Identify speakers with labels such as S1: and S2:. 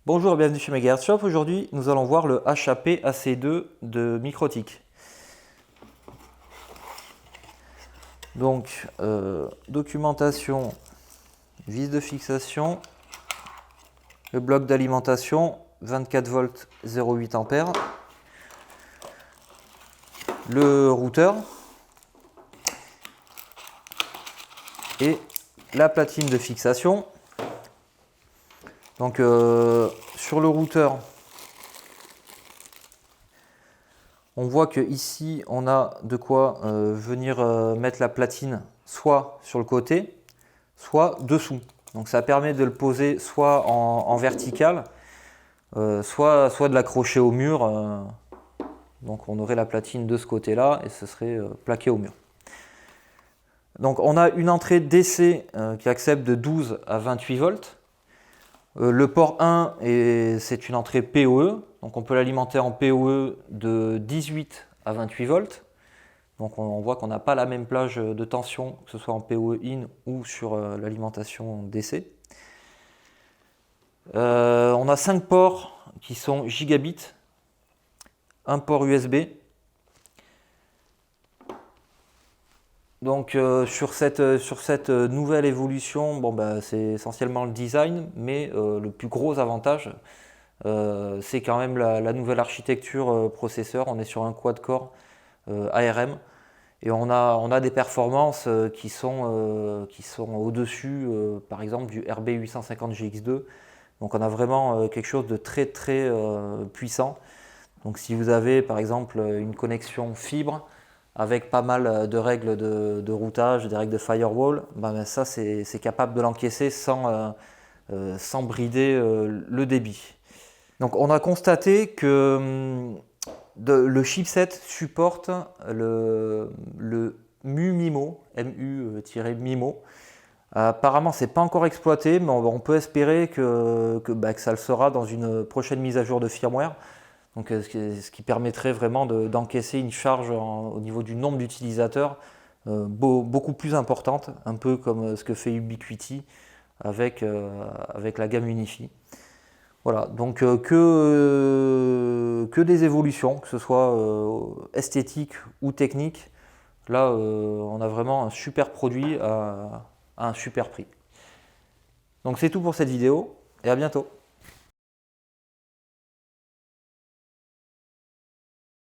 S1: Bonjour et bienvenue chez Megahertz Shop. Aujourd'hui, nous allons voir le HAP AC2 de Microtik. Donc, documentation, vis de fixation, le bloc d'alimentation, 24 volts 0,8 ampères, le routeur et la platine de fixation. Donc sur le routeur, on voit que ici on a de quoi venir mettre la platine soit sur le côté, soit dessous. Donc ça permet de le poser soit en vertical, soit de l'accrocher au mur. Donc on aurait la platine de ce côté-là et ce serait plaqué au mur. Donc on a une entrée DC qui accepte de 12 à 28 volts. Le port 1, c'est une entrée PoE, donc on peut l'alimenter en PoE de 18 à 28 volts. Donc on voit qu'on n'a pas la même plage de tension, que ce soit en PoE in ou sur l'alimentation DC. On a 5 ports qui sont gigabits, un port USB. Donc sur cette nouvelle évolution, c'est essentiellement le design, mais le plus gros avantage, c'est quand même la nouvelle architecture processeur. On est sur un quad-core ARM et on a des performances qui sont au-dessus, par exemple, du RB850GX2. Donc on a vraiment quelque chose de très très puissant. Donc si vous avez par exemple une connexion fibre, avec pas mal de règles de routage, des règles de firewall, ça c'est capable de l'encaisser sans brider le débit. Donc on a constaté que le chipset supporte le MU-MIMO, MU-MIMO. Apparemment c'est pas encore exploité, mais on peut espérer que ça le sera dans une prochaine mise à jour de firmware. Donc, ce qui permettrait vraiment d'encaisser une charge au niveau du nombre d'utilisateurs beaucoup plus importante, un peu comme ce que fait Ubiquiti avec la gamme Unifi. Voilà, donc que des évolutions, que ce soit esthétique ou technique. Là, on a vraiment un super produit à un super prix. Donc c'est tout pour cette vidéo et à bientôt.